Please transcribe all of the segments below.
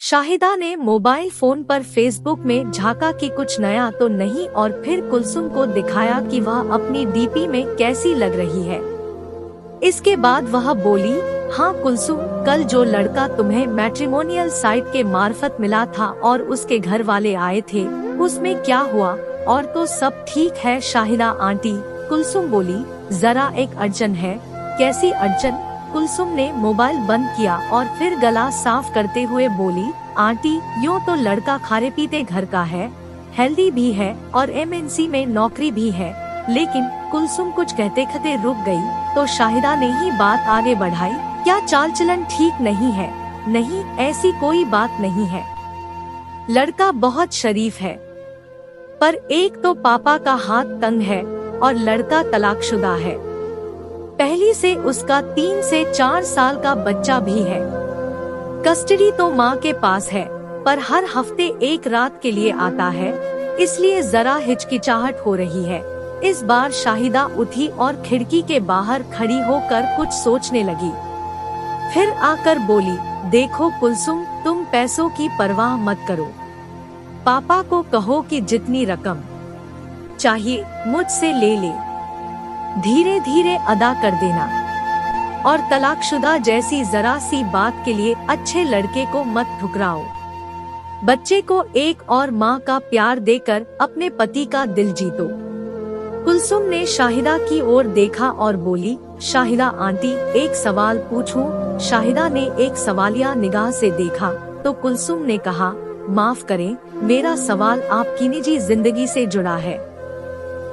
शाहिदा ने mobile phone पर Facebook में झांका कि कुछ नया तो नहीं और फिर कुलसुम को दिखाया कि वह अपनी डीपी में कैसी लग रही है। इसके बाद वह बोली, हाँ कुलसुम, कल जो लड़का तुम्हें मैट्रिमोनियल साइट के मार्फत मिला था और उसके घर वाले आए थे, उसमें क्या हुआ? और तो सब ठीक है शाहिदा आंटी, कुलसुम बोली। जरा एक अड़चन है। कैसी अड़चन? कुलसुम ने मोबाइल बंद किया और फिर गला साफ करते हुए बोली, आंटी यूँ तो लड़का खारे पीते घर का है, हेल्दी भी है और एमएनसी में नौकरी भी है, लेकिन कुलसुम कुछ कहते कहते रुक गई तो शाहिदा ने ही बात आगे बढ़ाई, क्या चाल चलन ठीक नहीं है? नहीं, ऐसी कोई बात नहीं है। लड़का बहुत शरीफ है, पर एक तो पापा का हाथ तंग है और लड़का तलाकशुदा है। पहली से उसका 3 से 4 साल का बच्चा भी है। कस्टडी तो माँ के पास है, पर हर हफ्ते एक रात के लिए आता है, इसलिए जरा हिचकिचाहट हो रही है। इस बार शाहिदा उठी और खिड़की के बाहर खड़ी होकर कुछ सोचने लगी। फिर आकर बोली, देखो कुलसुम, तुम पैसों की परवाह मत करो। पापा को कहो कि जितनी रकम चाहिए मुझसे ले ले, धीरे धीरे अदा कर देना। और तलाकशुदा जैसी जरा सी बात के लिए अच्छे लड़के को मत ठुकराओ। बच्चे को एक और माँ का प्यार देकर अपने पति का दिल जीतो। कुलसुम ने शाहिदा की ओर देखा और बोली, शाहिदा आंटी, एक सवाल पूछूं? शाहिदा ने एक सवालिया निगाह से देखा तो कुलसुम ने कहा, माफ करें, मेरा सवाल आपकी निजी जिंदगी से जुड़ा है।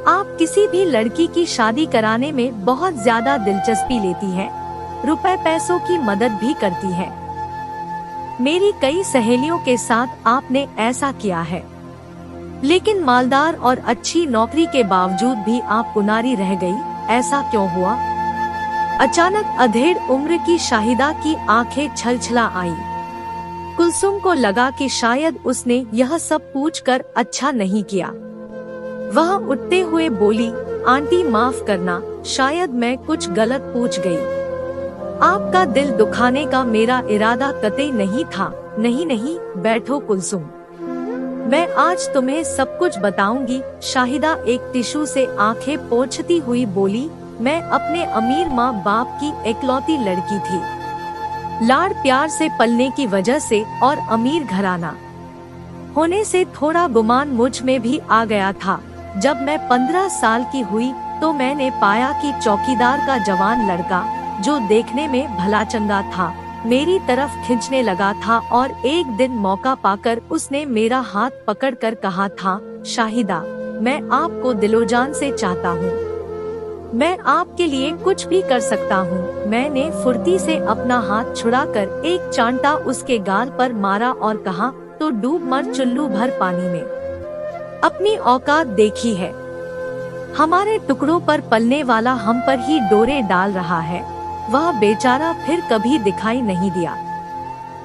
आप किसी भी लड़की की शादी कराने में बहुत ज्यादा दिलचस्पी लेती हैं, रुपए पैसों की मदद भी करती हैं। मेरी कई सहेलियों के साथ आपने ऐसा किया है, लेकिन मालदार और अच्छी नौकरी के बावजूद भी आप कुंवारी रह गई, ऐसा क्यों हुआ? अचानक अधेड़ उम्र की शाहिदा की आंखें छलछला आईं। कुलसुम को लगा कि शायद उसने यह सब पूछकर अच्छा नहीं किया। वह उठते हुए बोली, आंटी माफ करना, शायद मैं कुछ गलत पूछ गई। आपका दिल दुखाने का मेरा इरादा कतई नहीं था। नहीं नहीं, बैठो कुलसुम, मैं आज तुम्हें सब कुछ बताऊंगी। शाहिदा एक टिश्यू से आंखें पोंछती हुई बोली, मैं अपने अमीर माँ बाप की इकलौती लड़की थी। लाड़ प्यार से पलने की वजह से और अमीर घराना होने से थोड़ा गुमान मुझ में भी आ गया था। जब मैं 15 साल की हुई तो मैंने पाया कि चौकीदार का जवान लड़का, जो देखने में भला चंगा था, मेरी तरफ खींचने लगा था और एक दिन मौका पाकर उसने मेरा हाथ पकड़कर कहा था, शाहिदा, मैं आपको दिलोजान से चाहता हूँ, मैं आपके लिए कुछ भी कर सकता हूँ। मैंने फुर्ती से अपना हाथ छुड़ाकर एक चांटा उसके गाल पर मारा और कहा, तो डूब मर चुल्लू भर पानी में, अपनी औकात देखी है। हमारे टुकड़ों पर पलने वाला हम पर ही डोरे डाल रहा है। वह बेचारा फिर कभी दिखाई नहीं दिया।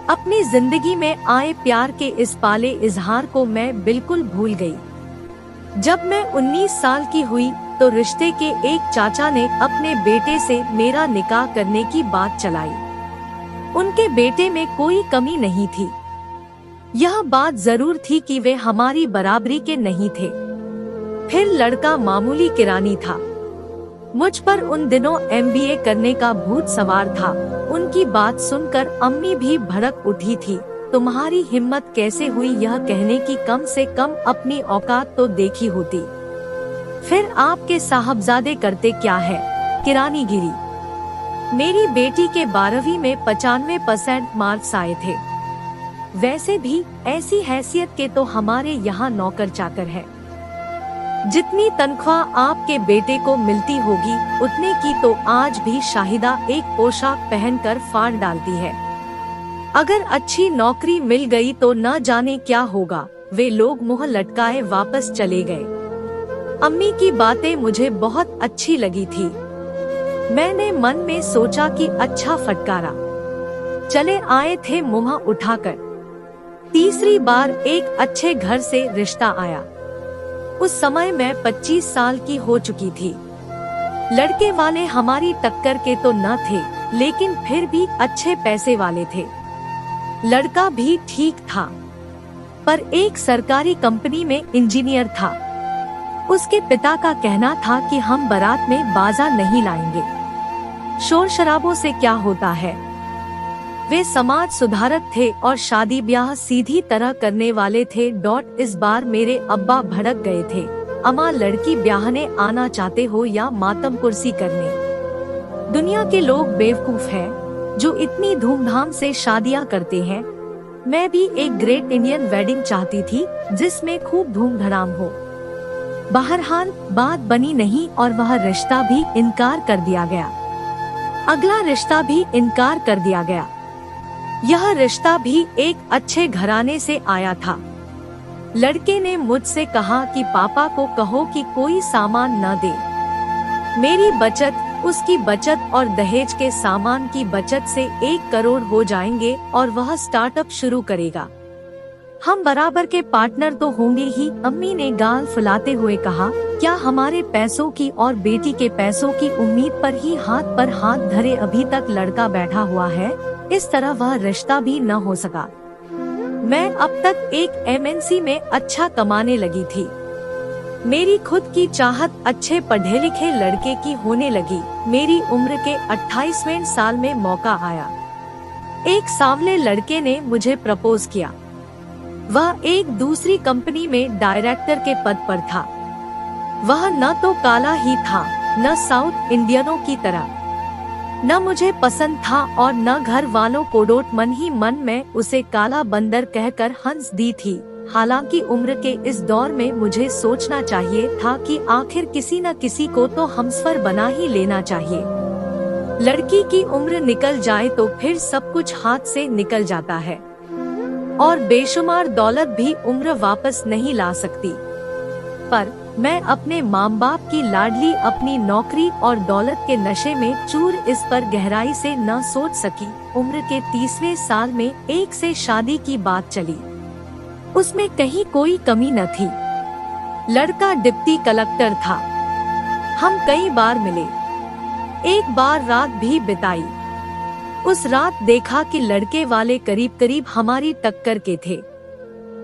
अपनी जिंदगी में आए प्यार के इस पाले इजहार को मैं बिल्कुल भूल गई। जब मैं 19 साल की हुई तो रिश्ते के एक चाचा ने अपने बेटे से मेरा निकाह करने की बात चलाई। उनके बेटे में कोई कमी नहीं थी। यह बात जरूर थी कि वे हमारी बराबरी के नहीं थे। फिर लड़का मामूली किरानी था। मुझ पर उन दिनों MBA करने का भूत सवार था। उनकी बात सुनकर अम्मी भी भड़क उठी थी। तुम्हारी हिम्मत कैसे हुई यह कहने की? कम से कम अपनी औकात तो देखी होती। फिर आपके साहबजादे करते क्या है? किरानीगिरी। मेरी बेटी के 12वीं में 95% मार्क्स आए थे। वैसे भी ऐसी हैसियत के तो हमारे यहाँ नौकर चाकर है। जितनी तनख्वाह आपके बेटे को मिलती होगी उतने की तो आज भी शाहिदा एक पोशाक पहनकर फाड़ डालती है। अगर अच्छी नौकरी मिल गई तो न जाने क्या होगा। वे लोग मुंह लटकाए वापस चले गए। अम्मी की बातें मुझे बहुत अच्छी लगी थी। मैंने मन में सोचा कि अच्छा फटकारा चले आए थे मुंह उठाकर। तीसरी बार एक अच्छे घर से रिश्ता आया। उस समय मैं 25 साल की हो चुकी थी। लड़के वाले हमारी टक्कर के तो न थे, लेकिन फिर भी अच्छे पैसे वाले थे। लड़का भी ठीक था, पर एक सरकारी कंपनी में इंजीनियर था। उसके पिता का कहना था कि हम बारात में बाजा नहीं लाएंगे, शोर शराबों से क्या होता है। वे समाज सुधारक थे और शादी ब्याह सीधी तरह करने वाले थे। इस बार मेरे अब्बा भड़क गए थे। अम्मा, लड़की ब्याहने आना चाहते हो या मातम कुर्सी करने? दुनिया के लोग बेवकूफ हैं जो इतनी धूमधाम से शादियां करते हैं। मैं भी एक ग्रेट इंडियन वेडिंग चाहती थी जिसमें खूब धूम धड़ाम हो। बहरहाल बात बनी नहीं और वह रिश्ता भी इनकार कर दिया गया। अगला रिश्ता भी इनकार कर दिया गया। यह रिश्ता भी एक अच्छे घराने से आया था। लड़के ने मुझसे कहा कि पापा को कहो कि कोई सामान न दे। मेरी बचत, उसकी बचत और दहेज के सामान की बचत से 1 करोड़ हो जाएंगे और वह स्टार्टअप शुरू करेगा। हम बराबर के पार्टनर तो होंगे ही। अम्मी ने गाल फुलाते हुए कहा, क्या हमारे पैसों की और बेटी के पैसों की उम्मीद पर ही हाथ पर हाथ धरे अभी तक लड़का बैठा हुआ है? इस तरह वह रिश्ता भी न हो सका। मैं अब तक एक MNC में अच्छा कमाने लगी थी। मेरी खुद की चाहत अच्छे पढ़े लिखे लड़के की होने लगी। मेरी उम्र के 28वें साल में मौका आया। एक सांवले लड़के ने मुझे प्रपोज किया। वह एक दूसरी कंपनी में डायरेक्टर के पद पर था। वह न तो काला ही था, न साउथ इंडियनों की तरह। न मुझे पसंद था और न घर वालों को। मन ही मन में उसे काला बंदर कहकर हंस दी थी। हालांकि उम्र के इस दौर में मुझे सोचना चाहिए था कि आखिर किसी न किसी को तो हमसफर बना ही लेना चाहिए। लड़की की उम्र निकल जाए तो फिर सब कुछ हाथ से निकल जाता है और बेशुमार दौलत भी उम्र वापस नहीं ला सकती। पर मैं अपने माँ बाप की लाडली अपनी नौकरी और दौलत के नशे में चूर इस पर गहराई से न सोच सकी। उम्र के 30वें साल में एक से शादी की बात चली। उसमें कहीं कोई कमी न थी। लड़का डिप्टी कलेक्टर था। हम कई बार मिले, एक बार रात भी बिताई। उस रात देखा कि लड़के वाले करीब करीब हमारी टक्कर के थे,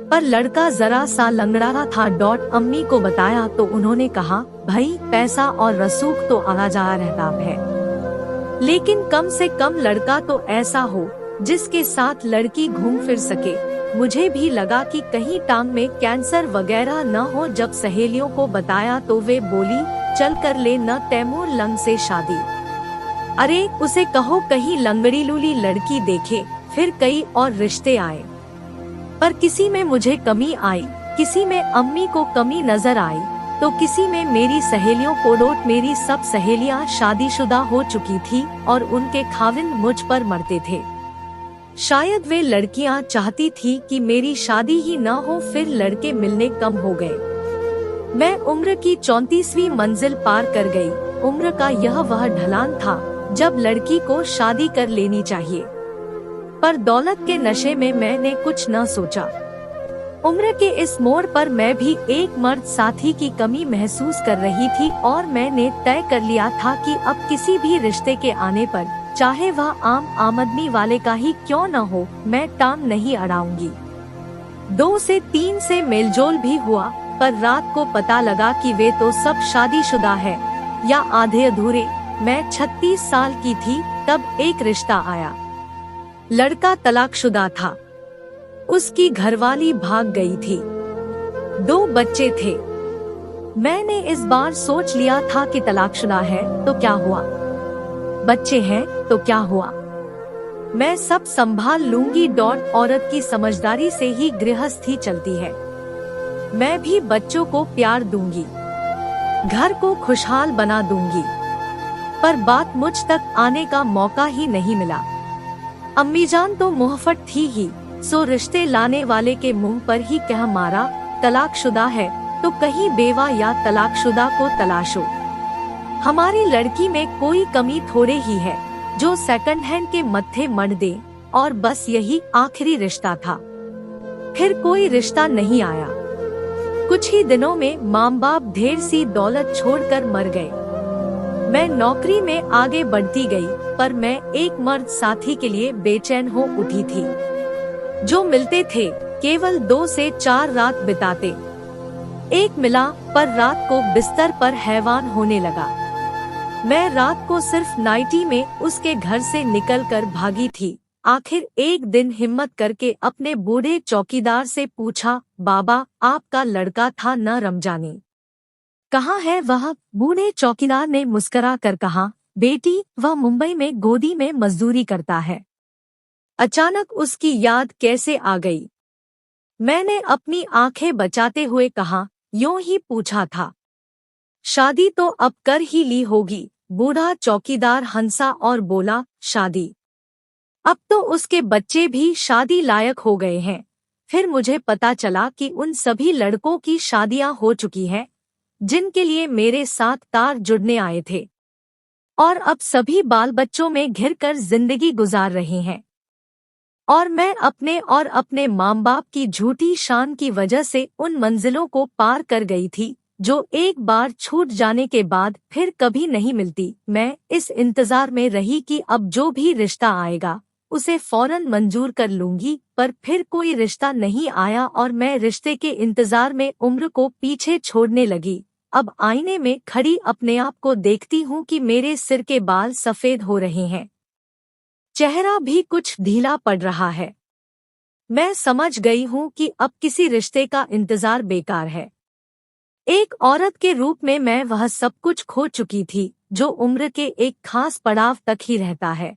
पर लड़का जरा सा लंगड़ा था। अम्मी को बताया तो उन्होंने कहा, भाई पैसा और रसूख तो आना जा रहता है, लेकिन कम से कम लड़का तो ऐसा हो जिसके साथ लड़की घूम फिर सके। मुझे भी लगा कि कहीं टांग में कैंसर वगैरह न हो। जब सहेलियों को बताया तो वे बोली, चल कर ले न तैमूर लंग से शादी। अरे उसे कहो कहीं लंगड़ी लूली लड़की देखे। फिर कई और रिश्ते आए, पर किसी में मुझे कमी आई, किसी में अम्मी को कमी नजर आई, तो किसी में मेरी सहेलियों को। मेरी सब सहेलियां शादीशुदा हो चुकी थी और उनके खाविंद मुझ पर मरते थे। शायद वे लड़कियां चाहती थी कि मेरी शादी ही न हो, फिर लड़के मिलने कम हो गए। मैं उम्र की 34वीं मंजिल पार कर गई। उम्र का यह वह ढलान था जब लड़की को शादी कर लेनी चाहिए, पर दौलत के नशे में मैंने कुछ न सोचा। उम्र के इस मोड़ पर मैं भी एक मर्द साथी की कमी महसूस कर रही थी और मैंने तय कर लिया था कि अब किसी भी रिश्ते के आने पर, चाहे वह आम आमदनी वाले का ही क्यों न हो, मैं टांग नहीं अड़ाऊंगी। 2 से 3 से मेलजोल भी हुआ, पर रात को पता लगा कि वे तो सब शादीशुदा है या आधे अधूरे। मैं 36 साल की थी तब एक रिश्ता आया। लड़का तलाकशुदा था। उसकी घरवाली भाग गई थी। 2 बच्चे थे। मैंने इस बार सोच लिया था कि तलाकशुदा है तो क्या हुआ, बच्चे हैं तो क्या हुआ, मैं सब संभाल लूंगी। औरत की समझदारी से ही गृहस्थी चलती है। मैं भी बच्चों को प्यार दूंगी, घर को खुशहाल बना दूंगी। पर बात मुझ तक आने का मौका ही नहीं मिला। अम्मीजान तो मुहफट थी ही, सो रिश्ते लाने वाले के मुंह पर ही कह मारा, तलाकशुदा है तो कहीं बेवा या तलाकशुदा को तलाशो। हमारी लड़की में कोई कमी थोड़े ही है जो सेकंड हैंड के मत्थे मढ़ दे, और बस यही आखिरी रिश्ता था। फिर कोई रिश्ता नहीं आया। कुछ ही दिनों में माँ बाप ढेर सी दौलत छोड़कर मर गए। मैं नौकरी में आगे बढ़ती गई, पर मैं एक मर्द साथी के लिए बेचैन हो उठी थी। जो मिलते थे केवल 2 से 4 रात बिताते। एक मिला पर रात को बिस्तर पर हैवान होने लगा। मैं रात को सिर्फ नाइटी में उसके घर से निकलकर भागी थी। आखिर एक दिन हिम्मत करके अपने बूढ़े चौकीदार से पूछा, बाबा आपका लड़का था न रमजानी, कहाँ है वह? बूढ़े चौकीदार ने मुस्करा कर कहा, बेटी वह मुंबई में गोदी में मजदूरी करता है। अचानक उसकी याद कैसे आ गई? मैंने अपनी आंखें बचाते हुए कहा, यूं ही पूछा था। शादी तो अब कर ही ली होगी। बूढ़ा चौकीदार हंसा और बोला, शादी? अब तो उसके बच्चे भी शादी लायक हो गए हैं। फिर मुझे पता चला कि उन सभी लड़कों की शादियां हो चुकी हैं जिनके लिए मेरे साथ तार जुड़ने आए थे, और अब सभी बाल बच्चों में घिरकर जिंदगी गुजार रहे हैं। और मैं अपने और अपने माँ बाप की झूठी शान की वजह से उन मंजिलों को पार कर गई थी जो एक बार छूट जाने के बाद फिर कभी नहीं मिलती। मैं इस इंतजार में रही कि अब जो भी रिश्ता आएगा उसे फौरन मंजूर कर लूंगी, पर फिर कोई रिश्ता नहीं आया और मैं रिश्ते के इंतजार में उम्र को पीछे छोड़ने लगी। अब आईने में खड़ी अपने आप को देखती हूँ कि मेरे सिर के बाल सफेद हो रहे हैं, चेहरा भी कुछ ढीला पड़ रहा है। मैं समझ गई हूँ कि अब किसी रिश्ते का इंतजार बेकार है। एक औरत के रूप में मैं वह सब कुछ खो चुकी थी जो उम्र के एक खास पड़ाव तक ही रहता है।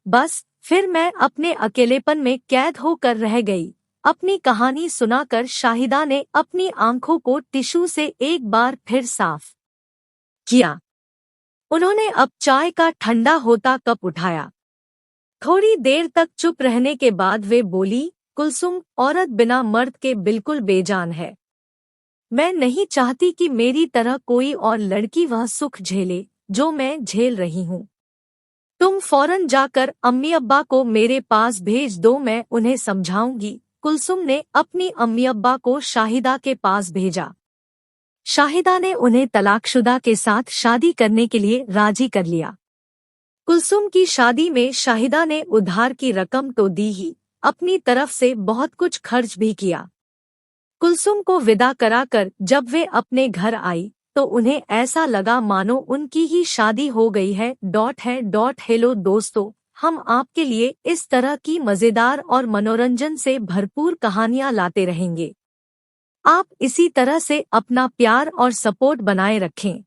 बस फिर मैं अपने अकेलेपन में कैद होकर रह गई। अपनी कहानी सुनाकर शाहिदा ने अपनी आंखों को टिश्यू से एक बार फिर साफ किया। उन्होंने अब चाय का ठंडा होता कप उठाया। थोड़ी देर तक चुप रहने के बाद वे बोली, कुलसुम, औरत बिना मर्द के बिल्कुल बेजान है। मैं नहीं चाहती कि मेरी तरह कोई और लड़की वह सुख झेले जो मैं झेल रही हूँ। तुम फौरन जाकर अम्मी अब्बा को मेरे पास भेज दो, मैं उन्हें समझाऊंगी। कुलसुम ने अपनी अम्मी अब्बा को शाहिदा के पास भेजा। शाहिदा ने उन्हें तलाकशुदा के साथ शादी करने के लिए राजी कर लिया। कुलसुम की शादी में शाहिदा ने उधार की रकम तो दी ही, अपनी तरफ से बहुत कुछ खर्च भी किया। कुलसुम को विदा कराकर जब वे अपने घर आई तो उन्हें ऐसा लगा मानो उनकी ही शादी हो गई है। हेलो दोस्तों, हम आपके लिए इस तरह की मजेदार और मनोरंजन से भरपूर कहानियां लाते रहेंगे। आप इसी तरह से अपना प्यार और सपोर्ट बनाए रखें।